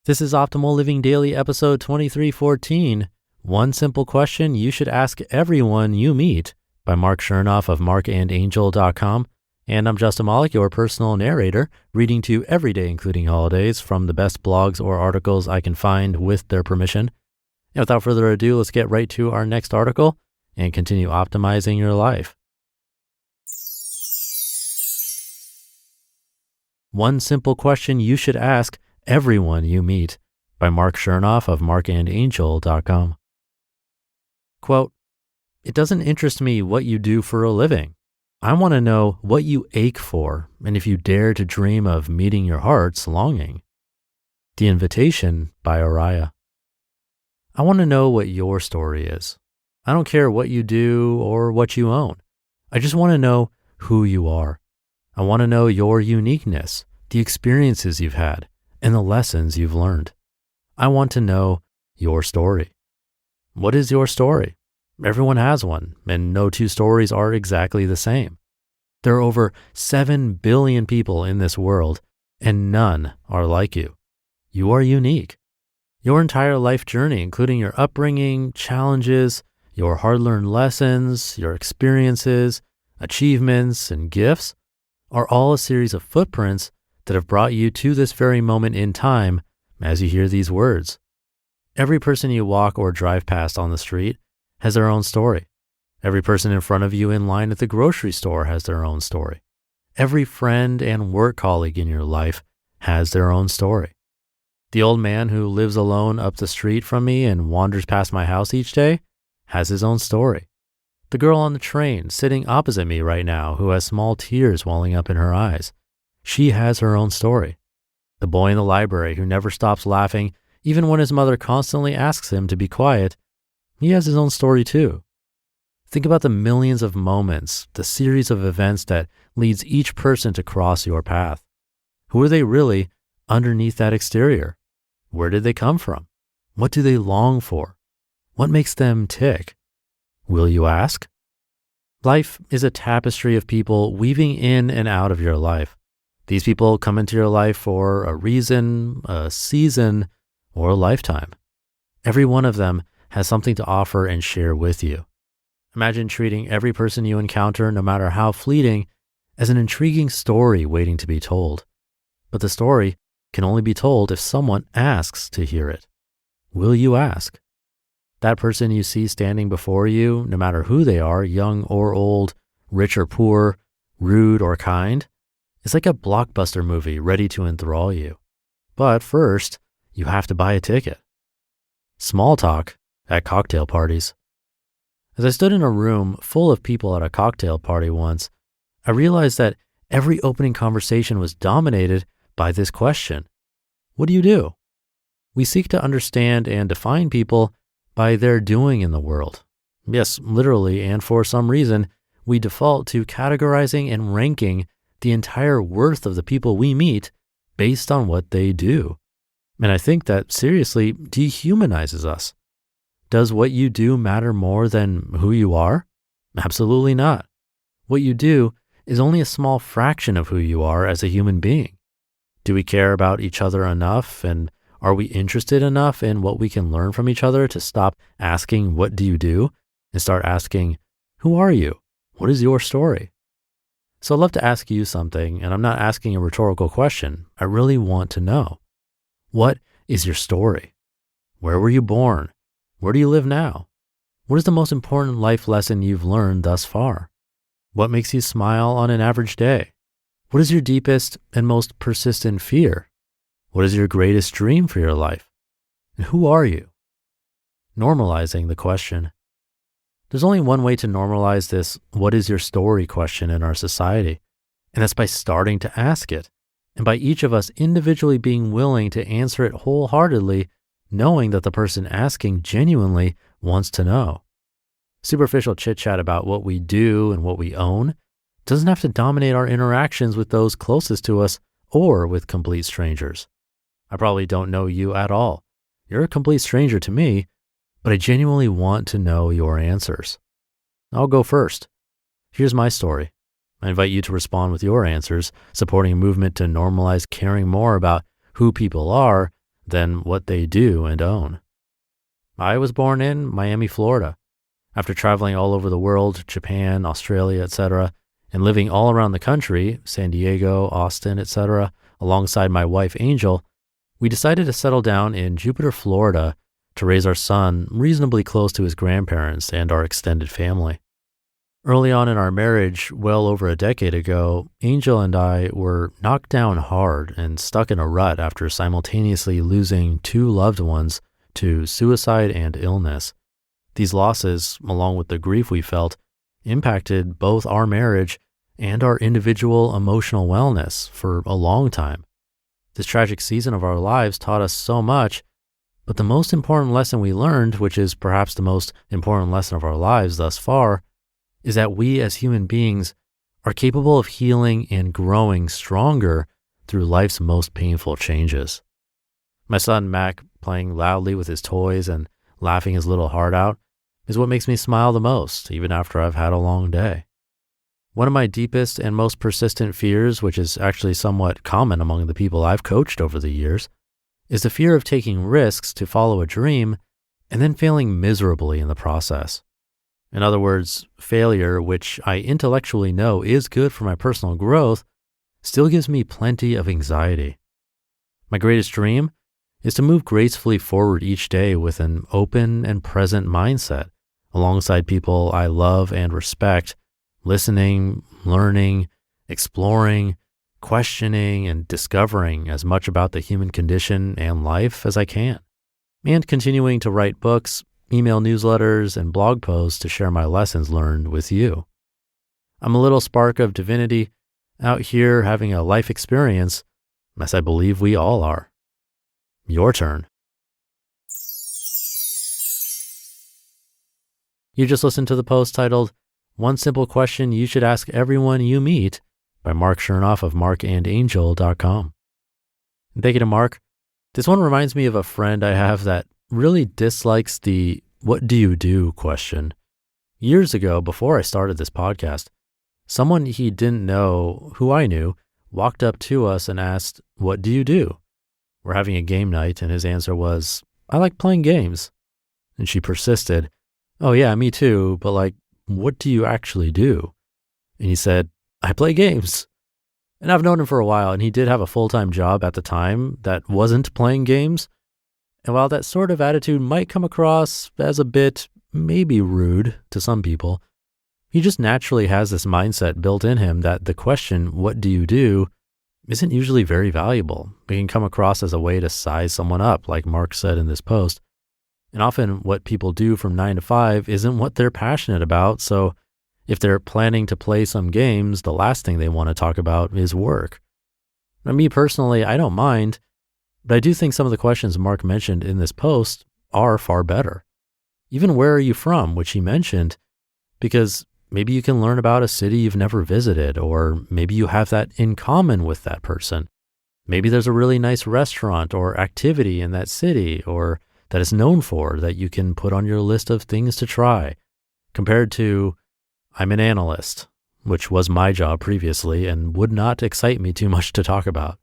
This is Optimal Living Daily, episode 2314. One simple question you should ask everyone you meet, by Marc Chernoff of marcandangel.com. And I'm Justin Malik, your personal narrator, reading to you every day, including holidays, from the best blogs or articles I can find with their permission. And without further ado, let's get right to our next article and continue optimizing your life. One simple question you should ask everyone you meet, by Marc Chernoff of marcandangel.com. Quote, "It doesn't interest me what you do for a living. I want to know what you ache for and if you dare to dream of meeting your heart's longing." The Invitation by Araya. I want to know what your story is. I don't care what you do or what you own. I just want to know who you are. I want to know your uniqueness, the experiences you've had, and the lessons you've learned. I want to know your story. What is your story? Everyone has one, and no two stories are exactly the same. There are over 7 billion people in this world, and none are like you. You are unique. Your entire life journey, including your upbringing, challenges, your hard-learned lessons, your experiences, achievements, and gifts, are all a series of footprints that have brought you to this very moment in time as you hear these words. Every person you walk or drive past on the street has their own story. Every person in front of you in line at the grocery store has their own story. Every friend and work colleague in your life has their own story. The old man who lives alone up the street from me and wanders past my house each day has his own story. The girl on the train sitting opposite me right now who has small tears welling up in her eyes, she has her own story. The boy in the library who never stops laughing even when his mother constantly asks him to be quiet, he has his own story too. Think about the millions of moments, the series of events that leads each person to cross your path. Who are they really underneath that exterior? Where did they come from? What do they long for? What makes them tick? Will you ask? Life is a tapestry of people weaving in and out of your life. These people come into your life for a reason, a season, or a lifetime. Every one of them has something to offer and share with you. Imagine treating every person you encounter, no matter how fleeting, as an intriguing story waiting to be told. But the story can only be told if someone asks to hear it. Will you ask? That person you see standing before you, no matter who they are, young or old, rich or poor, rude or kind, is like a blockbuster movie ready to enthrall you. But first, you have to buy a ticket. Small talk at cocktail parties. As I stood in a room full of people at a cocktail party once, I realized that every opening conversation was dominated by this question. What do you do? We seek to understand and define people by their doing in the world. Yes, literally, and for some reason, we default to categorizing and ranking the entire worth of the people we meet based on what they do. And I think that seriously dehumanizes us. Does what you do matter more than who you are? Absolutely not. What you do is only a small fraction of who you are as a human being. Do we care about each other enough, and are we interested enough in what we can learn from each other to stop asking, "What do you do?" and start asking, "Who are you? What is your story?" So I'd love to ask you something, and I'm not asking a rhetorical question. I really want to know. What is your story? Where were you born? Where do you live now? What is the most important life lesson you've learned thus far? What makes you smile on an average day? What is your deepest and most persistent fear? What is your greatest dream for your life? And who are you? Normalizing the question. There's only one way to normalize this "what is your story" question in our society, and that's by starting to ask it, and by each of us individually being willing to answer it wholeheartedly, knowing that the person asking genuinely wants to know. Superficial chit-chat about what we do and what we own doesn't have to dominate our interactions with those closest to us or with complete strangers. I probably don't know you at all. You're a complete stranger to me, but I genuinely want to know your answers. I'll go first. Here's my story. I invite you to respond with your answers, supporting a movement to normalize caring more about who people are than what they do and own. I was born in Miami, Florida. After traveling all over the world, Japan, Australia, etc., and living all around the country, San Diego, Austin, etc., alongside my wife, Angel, we decided to settle down in Jupiter, Florida to raise our son reasonably close to his grandparents and our extended family. Early on in our marriage, well over a decade ago, Angel and I were knocked down hard and stuck in a rut after simultaneously losing two loved ones to suicide and illness. These losses, along with the grief we felt, impacted both our marriage and our individual emotional wellness for a long time. This tragic season of our lives taught us so much, but the most important lesson we learned, which is perhaps the most important lesson of our lives thus far, is that we as human beings are capable of healing and growing stronger through life's most painful changes. My son Mac, playing loudly with his toys and laughing his little heart out, is what makes me smile the most, even after I've had a long day. One of my deepest and most persistent fears, which is actually somewhat common among the people I've coached over the years, is the fear of taking risks to follow a dream and then failing miserably in the process. In other words, failure, which I intellectually know is good for my personal growth, still gives me plenty of anxiety. My greatest dream is to move gracefully forward each day with an open and present mindset, alongside people I love and respect, listening, learning, exploring, questioning, and discovering as much about the human condition and life as I can, and continuing to write books, email newsletters, and blog posts to share my lessons learned with you. I'm a little spark of divinity out here having a life experience, as I believe we all are. Your turn. You just listened to the post titled, "One Simple Question You Should Ask Everyone You Meet" by Marc Chernoff of marcandangel.com. And thank you to Marc. This one reminds me of a friend I have that really dislikes the "what do you do" question. Years ago, before I started this podcast, someone he didn't know, who I knew, walked up to us and asked, "What do you do?" We're having a game night, and his answer was, "I like playing games." And she persisted, "Oh yeah, me too, but like, what do you actually do?" And he said, "I play games." And I've known him for a while, and he did have a full-time job at the time that wasn't playing games. And while that sort of attitude might come across as a bit, maybe rude to some people, he just naturally has this mindset built in him that the question, "what do you do?" isn't usually very valuable. It can come across as a way to size someone up, like Marc said in this post. And often what people do from 9 to 5 isn't what they're passionate about. So if they're planning to play some games, the last thing they want to talk about is work. Now, me personally, I don't mind, but I do think some of the questions Marc mentioned in this post are far better. Even "where are you from?" which he mentioned, because maybe you can learn about a city you've never visited, or maybe you have that in common with that person. Maybe there's a really nice restaurant or activity in that city, or that is known for, that you can put on your list of things to try, compared to, "I'm an analyst," which was my job previously and would not excite me too much to talk about.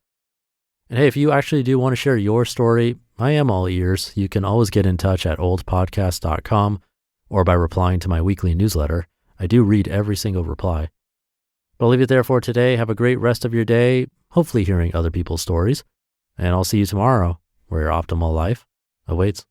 And hey, if you actually do want to share your story, I am all ears. You can always get in touch at oldpodcast.com or by replying to my weekly newsletter. I do read every single reply. But I'll leave it there for today. Have a great rest of your day, hopefully hearing other people's stories. And I'll see you tomorrow, where your optimal life awaits.